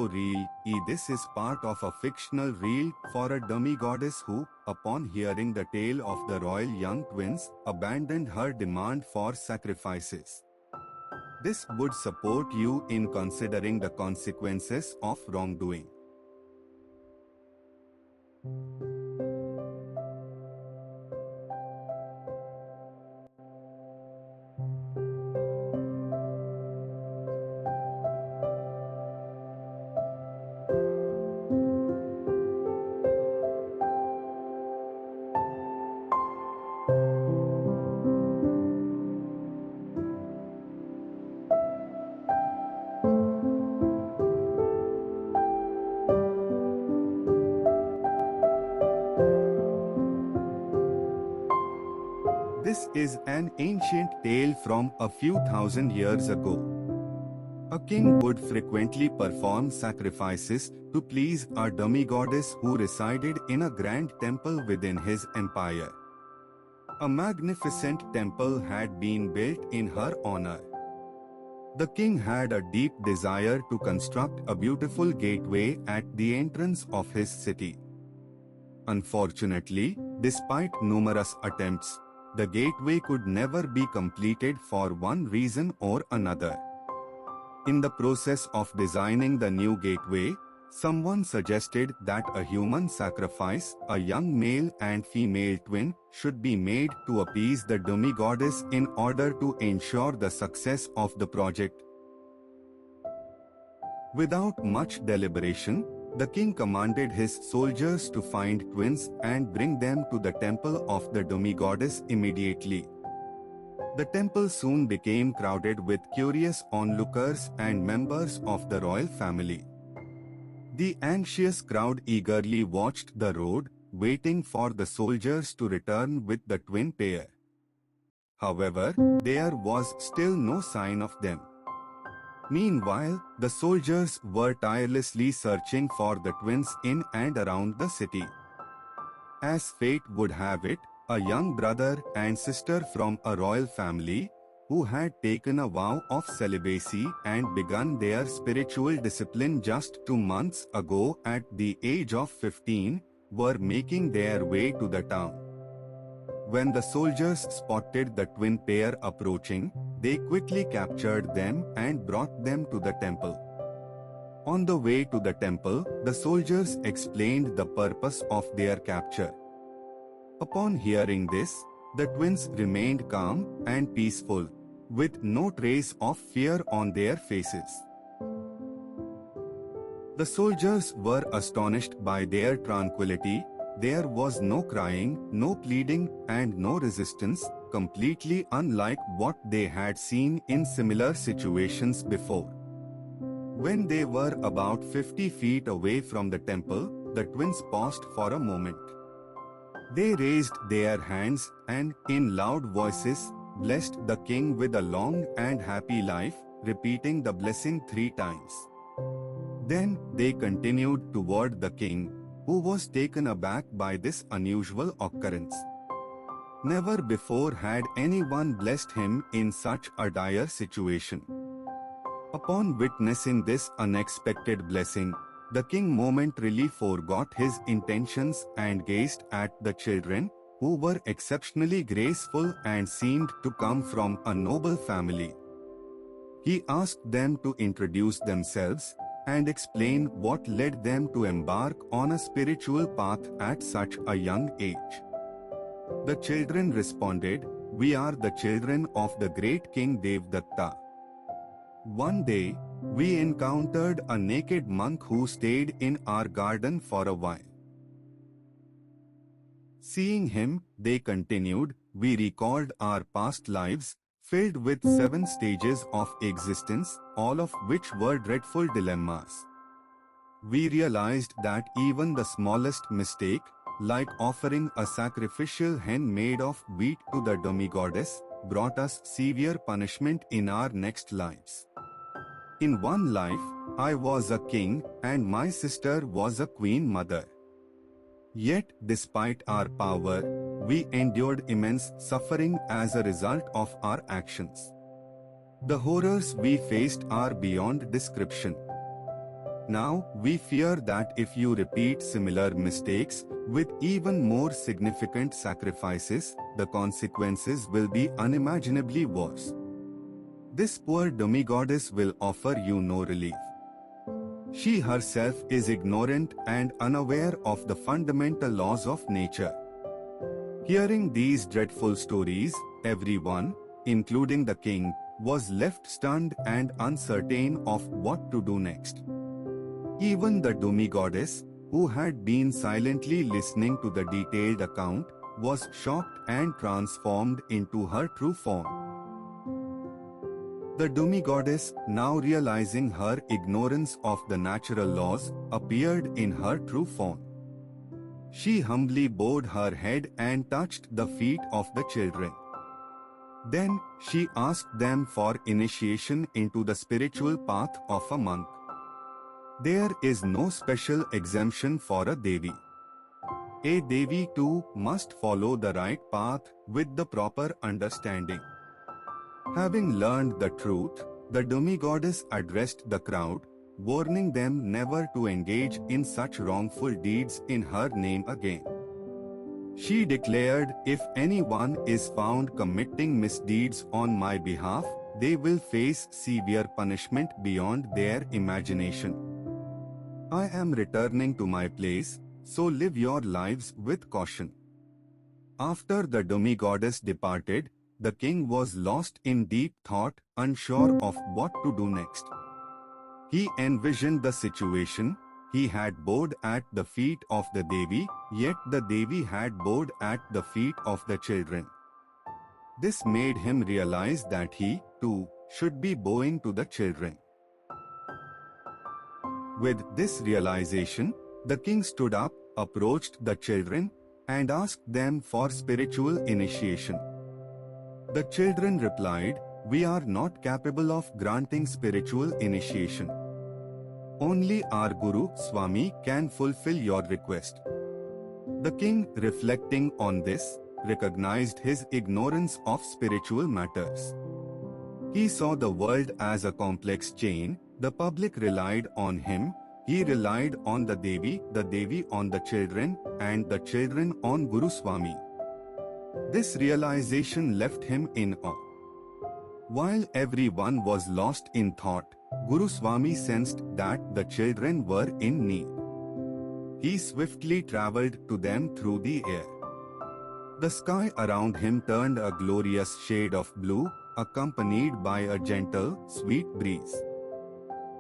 so real. This is part of a fictional reel for a demi-goddess who, upon hearing the tale of the royal young twins, abandoned her demand for sacrifices. This would support you in considering the consequences of wrongdoing. This is an ancient tale from a few thousand years ago. A king would frequently perform sacrifices to please a demi-goddess who resided in a grand temple within his empire. A magnificent temple had been built in her honor. The king had a deep desire to construct a beautiful gateway at the entrance of his city. Unfortunately, despite numerous attempts, the gateway could never be completed for one reason or another. In the process of designing the new gateway, someone suggested that a human sacrifice, a young male and female twin, should be made to appease the demi-goddess in order to ensure the success of the project. Without much deliberation, the king commanded his soldiers to find twins and bring them to the temple of the demi-goddess immediately. The temple soon became crowded with curious onlookers and members of the royal family. The anxious crowd eagerly watched the road, waiting for the soldiers to return with the twin pair. However, there was still no sign of them. Meanwhile, the soldiers were tirelessly searching for the twins in and around the city. As fate would have it, a young brother and sister from a royal family, who had taken a vow of celibacy and begun their spiritual discipline just 2 months ago at the age of 15, were making their way to the town. When the soldiers spotted the twin pair approaching, they quickly captured them and brought them to the temple. On the way to the temple, the soldiers explained the purpose of their capture. Upon hearing this, the twins remained calm and peaceful, with no trace of fear on their faces. The soldiers were astonished by their tranquility. There was no crying, no pleading, and no resistance, completely unlike what they had seen in similar situations before. When they were about 50 feet away from the temple, the twins paused for a moment. They raised their hands and, in loud voices, blessed the king with a long and happy life, repeating the blessing 3 times. Then they continued toward the king, who was taken aback by this unusual occurrence. Never before had anyone blessed him in such a dire situation. Upon witnessing this unexpected blessing, the king momentarily forgot his intentions and gazed at the children, who were exceptionally graceful and seemed to come from a noble family. He asked them to introduce themselves and explain what led them to embark on a spiritual path at such a young age. The children responded, "We are the children of the great King Devdatta. One day, we encountered a naked monk who stayed in our garden for a while. Seeing him, they continued, we recalled our past lives, filled with 7 stages of existence, all of which were dreadful dilemmas. We realized that even the smallest mistake, like offering a sacrificial hen made of wheat to the demi-goddess, brought us severe punishment in our next lives. In one life, I was a king and my sister was a queen mother. Yet, despite our power, we endured immense suffering as a result of our actions. The horrors we faced are beyond description. Now, we fear that if you repeat similar mistakes with even more significant sacrifices, the consequences will be unimaginably worse. This poor demigoddess will offer you no relief. She herself is ignorant and unaware of the fundamental laws of nature. Hearing these dreadful stories, everyone, including the king, was left stunned and uncertain of what to do next. Even the demi-goddess, who had been silently listening to the detailed account, was shocked and transformed into her true form. The demi-goddess, now realizing her ignorance of the natural laws, appeared in her true form. She humbly bowed her head and touched the feet of the children. Then, she asked them for initiation into the spiritual path of a monk. There is no special exemption for a Devi. A Devi too must follow the right path with the proper understanding. Having learned the truth, the demi-goddess addressed the crowd, warning them never to engage in such wrongful deeds in her name again. She declared, if anyone is found committing misdeeds on my behalf, they will face severe punishment beyond their imagination. I am returning to my place, so live your lives with caution. After the demi-goddess departed, the king was lost in deep thought, unsure of what to do next. He envisioned the situation. He had bowed at the feet of the Devi, yet the Devi had bowed at the feet of the children. This made him realize that he, too, should be bowing to the children. With this realization, the king stood up, approached the children, and asked them for spiritual initiation. The children replied, "We are not capable of granting spiritual initiation. Only our Guru, Swami, can fulfill your request." The king, reflecting on this, recognized his ignorance of spiritual matters. He saw the world as a complex chain. The public relied on him, he relied on the Devi on the children, and the children on Guru Swami. This realization left him in awe. While everyone was lost in thought, Guru Swami sensed that the children were in need. He swiftly traveled to them through the air. The sky around him turned a glorious shade of blue, accompanied by a gentle, sweet breeze.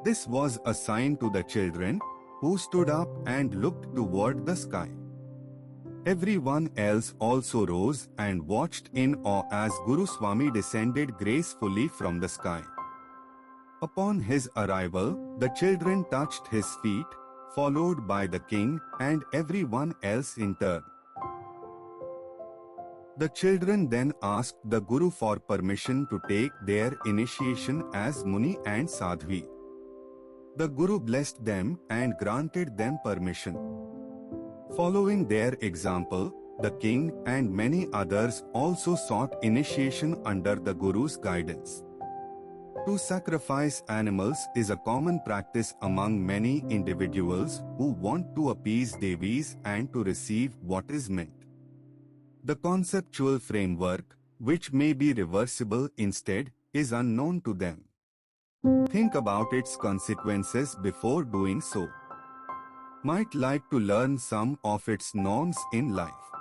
This was a sign to the children, who stood up and looked toward the sky. Everyone else also rose and watched in awe as Guru Swami descended gracefully from the sky. Upon his arrival, the children touched his feet, followed by the king and everyone else in turn. The children then asked the Guru for permission to take their initiation as Muni and Sadhvi. The Guru blessed them and granted them permission. Following their example, the king and many others also sought initiation under the Guru's guidance. To sacrifice animals is a common practice among many individuals who want to appease Devis and to receive what is meant. The conceptual framework, which may be reversible instead, is unknown to them. Think about its consequences before doing so. Might like to learn some of its norms in life.